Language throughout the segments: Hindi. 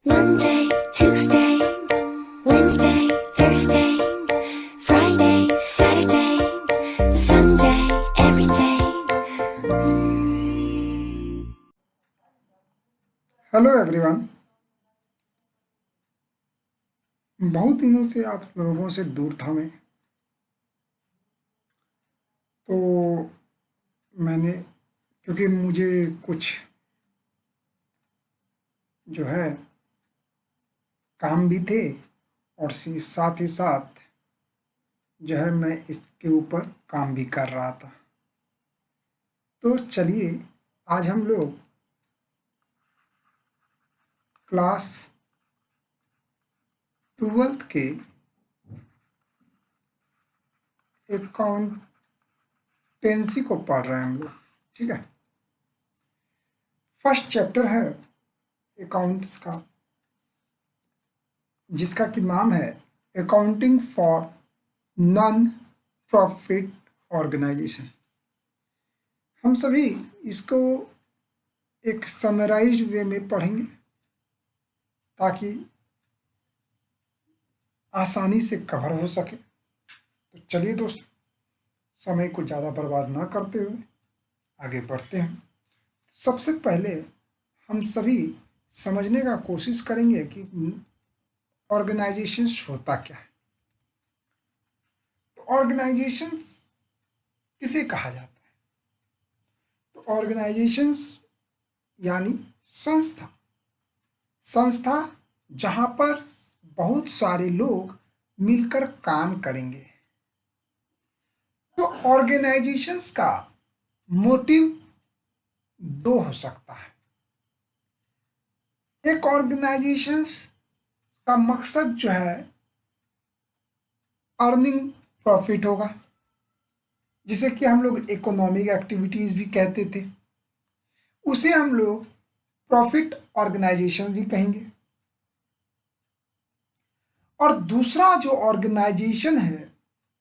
Monday, Tuesday, Wednesday, Thursday, Friday, Saturday, Sunday, every day. Hello everyone. बहुत दिनों से आप लोगों से दूर था मैं। तो मैंने क्योंकि मुझे कुछ जो है काम भी थे और साथ ही साथ जो है मैं इसके ऊपर काम भी कर रहा था। तो चलिए आज हम लोग क्लास 12th के अकाउंटेंसी को पढ़ रहे हैं हम लोग। ठीक है, फर्स्ट चैप्टर है अकाउंट्स का, जिसका कि नाम है accounting for non profit organisation. हम सभी इसको एक समराइज्ड वे में पढ़ेंगे ताकि आसानी से कवर हो सके। तो चलिए दोस्तों, समय को ज़्यादा बर्बाद ना करते हुए आगे बढ़ते हैं। सबसे पहले हम सभी समझने का कोशिश करेंगे कि ऑर्गेनाइजेशन होता क्या है। तो ऑर्गेनाइजेशन किसे कहा जाता है? तो ऑर्गेनाइजेशंस यानी संस्था। संस्था जहाँ पर बहुत सारे लोग मिलकर काम करेंगे। तो ऑर्गेनाइजेशंस का मोटिव दो हो सकता है। एक ऑर्गेनाइजेशंस का मकसद जो है अर्निंग प्रॉफिट होगा, जिसे कि हम लोग इकोनॉमिक एक्टिविटीज भी कहते थे। उसे हम लोग प्रॉफिट ऑर्गेनाइजेशन भी कहेंगे। और दूसरा जो ऑर्गेनाइजेशन है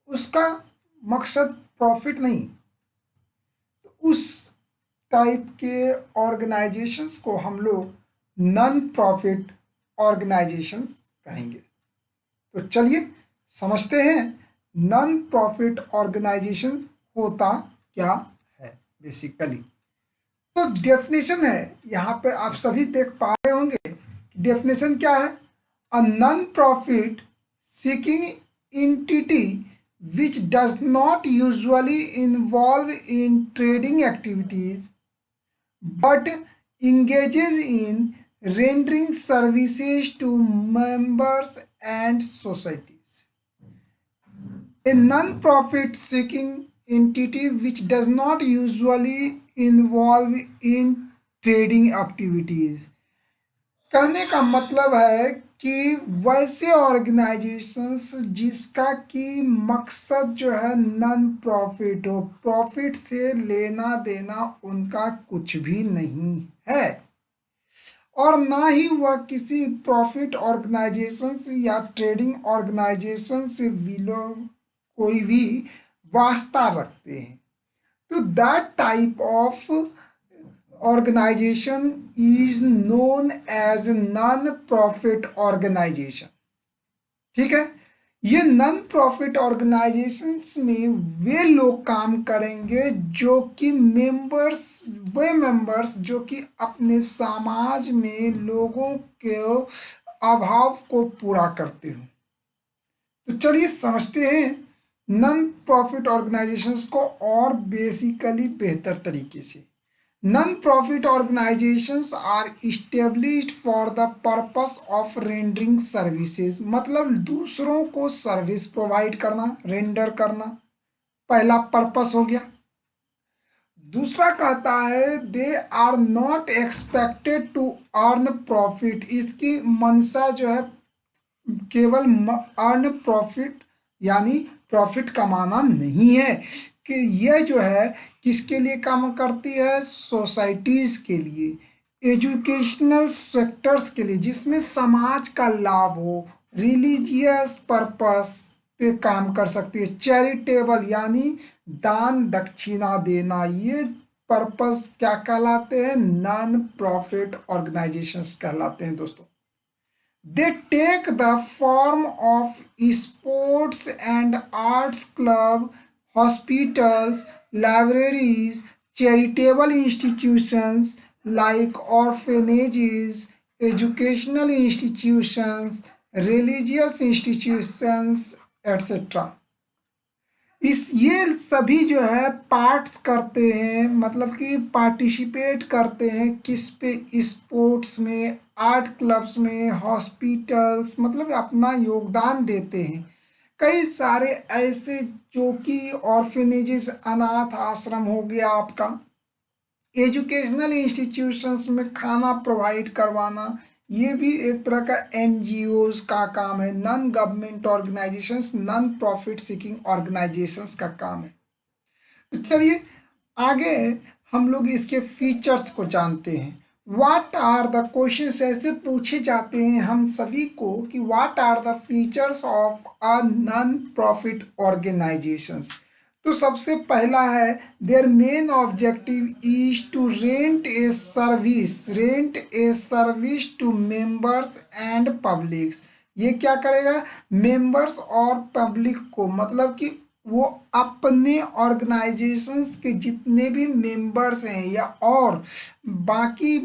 उसका मकसद प्रॉफिट नहीं, तो उस टाइप के ऑर्गेनाइजेशंस को हम लोग नॉन प्रॉफिट ऑर्गेनाइजेशंस कहेंगे। तो चलिए समझते हैं नॉन प्रॉफिट ऑर्गेनाइजेशन होता क्या है बेसिकली। तो डेफिनेशन है, यहाँ पे आप सभी देख पा रहे होंगे। डेफिनेशन क्या है? अ non profit seeking entity which does not usually involve in trading activities but engages in rendering services to members and societies. A non-profit seeking entity which does not usually involve in trading activities। कहने का मतलब है कि वैसे ऑर्गेनाइजेशंस जिसका कि मकसद जो है नॉन प्रॉफिट हो, प्रॉफिट से लेना देना उनका कुछ भी नहीं है, और ना ही वह किसी प्रॉफिट ऑर्गेनाइजेशन या ट्रेडिंग ऑर्गेनाइजेशन से बिलोंग कोई भी वास्ता रखते हैं। तो that type of organization is known as non profit organization। ठीक है, ये नॉन प्रॉफिट ऑर्गेनाइजेशंस में वे लोग काम करेंगे जो कि मेंबर्स जो कि अपने समाज में लोगों के अभाव को पूरा करते हो। तो चलिए समझते हैं नॉन प्रॉफिट ऑर्गेनाइजेशंस को और बेसिकली बेहतर तरीके से। Non-profit organizations are established for the purpose of rendering services। मतलब दूसरों को सर्विस प्रोवाइड करना, रेंडर करना, पहला पर्पस हो गया। दूसरा कहता है they are not expected to earn profit. इसकी मंशा जो है केवल अर्न प्रॉफिट यानी प्रॉफिट कमाना नहीं है, कि यह जो है किसके लिए काम करती है? सोसाइटीज के लिए, एजुकेशनल सेक्टर्स के लिए, जिसमें समाज का लाभ हो, रिलीजियस पर्पस पे काम कर सकती है, चैरिटेबल यानी दान दक्षिणा देना। ये पर्पस क्या कहलाते हैं? नॉन प्रॉफिट ऑर्गेनाइजेशंस कहलाते हैं दोस्तों। They take the form of sports and arts club, hospitals, libraries, charitable institutions like orphanages, educational institutions, religious institutions, etc. इस ये सभी जो है पार्ट्स करते हैं, मतलब कि पार्टिसिपेट करते हैं किस पे, स्पोर्ट्स में, आर्ट क्लब्स में, हॉस्पिटल्स, मतलब अपना योगदान देते हैं। कई सारे ऐसे जो कि ऑर्फेनेजेस, अनाथ आश्रम हो गया आपका, एजुकेशनल इंस्टीट्यूशंस में खाना प्रोवाइड करवाना, ये भी एक तरह का एनजीओज का काम है, non government organisations, non profit seeking organisations का काम है। तो चलिए आगे हम लोग इसके फीचर्स को जानते हैं। व्हाट आर द क्वेश्चंस ऐसे पूछे जाते हैं हम सभी को कि what are the features of a non profit organisations. तो सबसे पहला है their main objective is to rent a service to members and publics. ये क्या करेगा, मेंबर्स और पब्लिक को, मतलब कि वो अपने ऑर्गेनाइजेशंस के जितने भी मेंबर्स हैं या और बाकी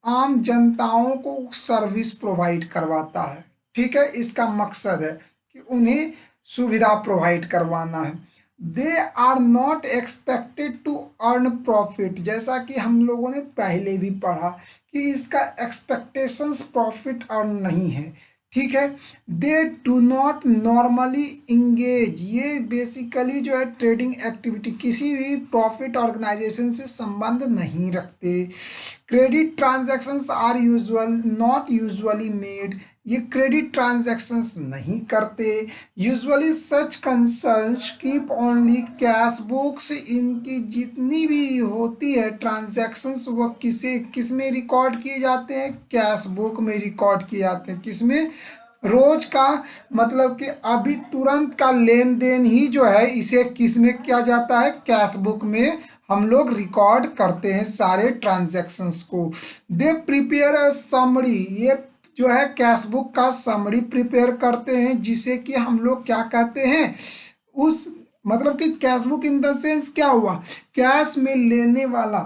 आम जनताओं को सर्विस प्रोवाइड करवाता है। ठीक है, इसका मकसद है कि उन्हें सुविधा प्रोवाइड करवाना है। They are not expected to earn profit, जैसा कि हम लोगों ने पहले भी पढ़ा कि इसका एक्सपेक्टेशंस प्रॉफिट अर्न नहीं है। ठीक है, they do not normally engage, ये बेसिकली जो है ट्रेडिंग एक्टिविटी, किसी भी प्रॉफिट ऑर्गेनाइजेशन से संबंध नहीं रखते। Credit transactions are not usually made, ये क्रेडिट ट्रांजैक्शंस नहीं करते। Usually such concerns keep only cash books, इनकी जितनी भी होती है ट्रांजैक्शंस वो किस में रिकॉर्ड किए जाते हैं, कैश बुक में रिकॉर्ड किए जाते हैं। किसमें, रोज का, मतलब कि अभी तुरंत का लेन देन ही जो है इसे किस में किया जाता है, कैश बुक में हम लोग रिकॉर्ड करते हैं सारे ट्रांजैक्शंस को। दे प्रिपेयर अ समरी, ये जो है कैश बुक का समरी प्रिपेयर करते हैं, जिसे कि हम लोग क्या कहते हैं, उस, मतलब कि cash book in the sense क्या हुआ, कैश में लेने वाला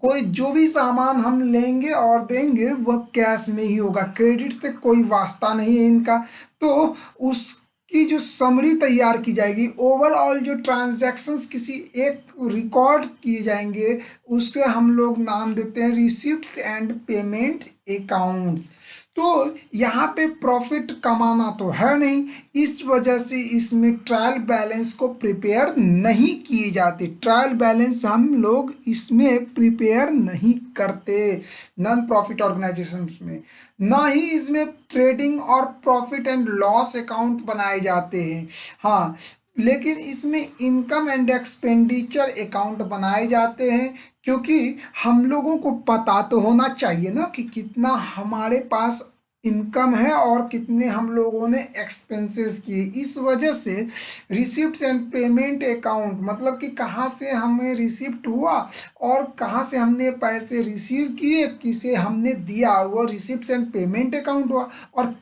कोई जो भी सामान हम लेंगे और देंगे वह कैश में ही होगा, क्रेडिट से कोई वास्ता नहीं है इनका। तो उसकी जो समरी तैयार की जाएगी, ओवरऑल जो ट्रांजैक्शंस किसी एक रिकॉर्ड किए जाएंगे, उसके हम लोग नाम देते हैं रिसिप्ट्स एंड पेमेंट अकाउंट्स। तो यहाँ पे प्रॉफिट कमाना तो है नहीं, इस वजह से इसमें ट्रायल बैलेंस को प्रिपेयर नहीं किए जाते, ट्रायल बैलेंस हम लोग इसमें प्रिपेयर नहीं करते नॉन प्रॉफिट ऑर्गेनाइजेशन में। ना ही इसमें ट्रेडिंग और प्रॉफिट एंड लॉस अकाउंट बनाए जाते हैं। हाँ, लेकिन इसमें इनकम एंड एक्सपेंडिचर अकाउंट बनाए जाते हैं, क्योंकि हम लोगों को पता तो होना चाहिए ना कि कितना हमारे पास इनकम है और कितने हम लोगों ने एक्सपेंसेस किए। इस वजह से रिसिप्ट्स एंड पेमेंट अकाउंट, मतलब कि कहाँ से हमें रिसिप्ट हुआ और कहाँ से हमने पैसे रिसीव किए, किसे हमने दिया, वो रिसिप्ट्स एंड पेमेंट अकाउंट हुआ। और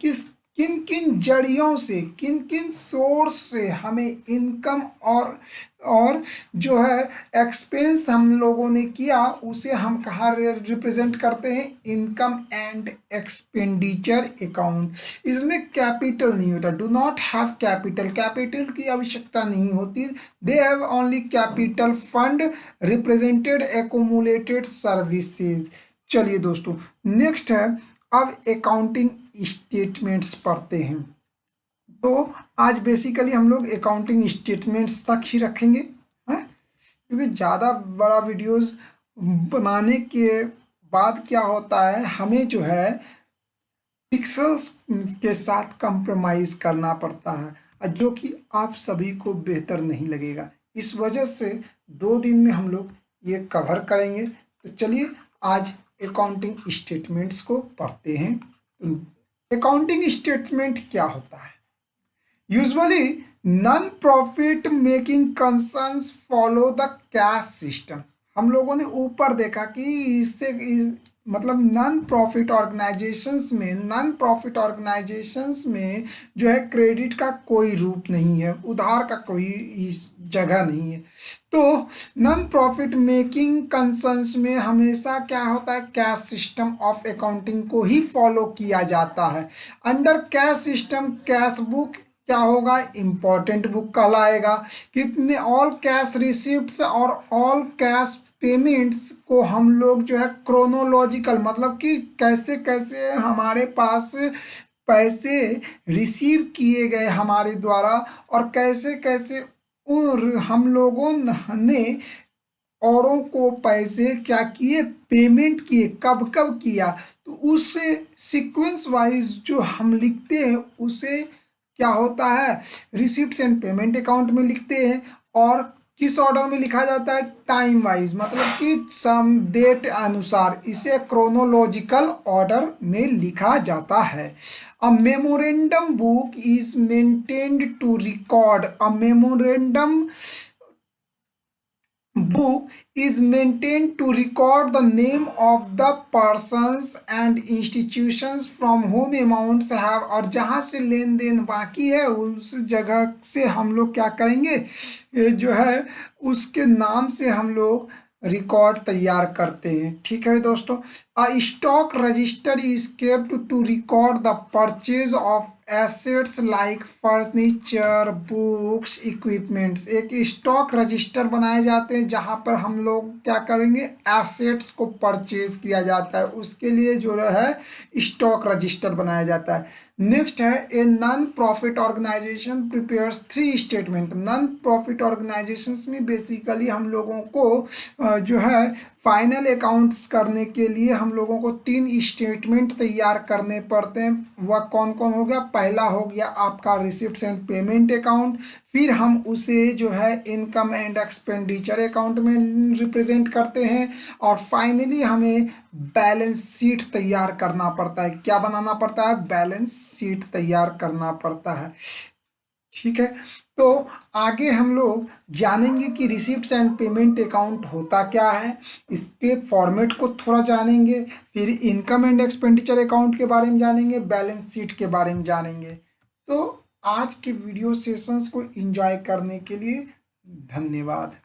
किन किन जरियों से, किन किन सोर्स से हमें इनकम और जो है एक्सपेंस हम लोगों ने किया, उसे हम कहाँ रिप्रेजेंट करते हैं, इनकम एंड एक्सपेंडिचर अकाउंट। इसमें कैपिटल नहीं होता, do not have capital, capital की आवश्यकता नहीं होती। They have only capital fund represented accumulated services. चलिए दोस्तों, नेक्स्ट है, अब अकाउंटिंग स्टेटमेंट्स पढ़ते हैं। तो आज बेसिकली हम लोग अकाउंटिंग स्टेटमेंट्स तक ही रखेंगे, हैं, क्योंकि ज़्यादा बड़ा वीडियोस बनाने के बाद क्या होता है, हमें जो है पिक्सल्स के साथ कंप्रोमाइज़ करना पड़ता है, जो कि आप सभी को बेहतर नहीं लगेगा। इस वजह से 2 दिन में हम लोग ये कवर करेंगे। तो चलिए आज अकाउंटिंग स्टेटमेंट्स को पढ़ते हैं। अकाउंटिंग स्टेटमेंट क्या होता है? Usually non profit making concerns follow the cash system. हम लोगों ने ऊपर देखा कि इससे मतलब नॉन प्रॉफिट ऑर्गेनाइजेशंस में जो है क्रेडिट का कोई रूप नहीं है, उधार का कोई जगह नहीं है। तो नॉन प्रॉफिट मेकिंग कंसर्न्स में हमेशा क्या होता है, कैश सिस्टम ऑफ अकाउंटिंग को ही फॉलो किया जाता है। Under cash system cash book क्या होगा, इंपॉर्टेंट बुक कहलाएगा। कितने ऑल कैश रिसिप्ट्स और ऑल कैश पेमेंट्स को हम लोग जो है क्रोनोलॉजिकल, मतलब कि कैसे कैसे हमारे पास पैसे रिसीव किए गए हमारे द्वारा, और कैसे कैसे और हम लोगों ने औरों को पैसे क्या किए, पेमेंट किए, कब कब किया, तो उस सीक्वेंस वाइज जो हम लिखते हैं उसे क्या होता है, रिसिप्ट्स एंड पेमेंट अकाउंट में लिखते हैं। और किस ऑर्डर में लिखा जाता है, टाइम वाइज, मतलब कि सम डेट अनुसार इसे क्रोनोलॉजिकल ऑर्डर में लिखा जाता है। A memorandum book is maintained to record, a memorandum book is maintained to record the name of the persons and institutions from whom amounts have, और जहाँ से लेन देन बाकी है उस जगह से हम लोग क्या करेंगे, ये जो है उसके नाम से हम लोग रिकॉर्ड तैयार करते हैं। ठीक है दोस्तों, a stock register is kept to record the purchase of assets like furniture, books, equipments. एक स्टॉक रजिस्टर बनाए जाते हैं जहां पर हम लोग क्या करेंगे, एसेट्स को परचेज किया जाता है, उसके लिए जो है स्टॉक रजिस्टर बनाया जाता है। नेक्स्ट है, a non profit organisation prepares 3 statement. Non profit organisations में बेसिकली हम लोगों को जो है फाइनल अकाउंट्स करने के लिए हम लोगों को 3 स्टेटमेंट तैयार करने पड़ते हैं। वह कौन कौन हो गया, पहला हो गया आपका रिसिप्ट्स एंड पेमेंट अकाउंट, फिर हम उसे जो है इनकम एंड एक्सपेंडिचर अकाउंट में रिप्रेजेंट करते हैं, और फाइनली हमें बैलेंस शीट तैयार करना पड़ता है। क्या बनाना पड़ता है, बैलेंस शीट तैयार करना पड़ता है। ठीक है, तो आगे हम लोग जानेंगे कि रिसिप्ट्स एंड पेमेंट अकाउंट होता क्या है, इसके फॉर्मेट को थोड़ा जानेंगे, फिर इनकम एंड एक्सपेंडिचर अकाउंट के बारे में जानेंगे, बैलेंस शीट के बारे में जानेंगे। तो आज के वीडियो सेशंस को एंजॉय करने के लिए धन्यवाद।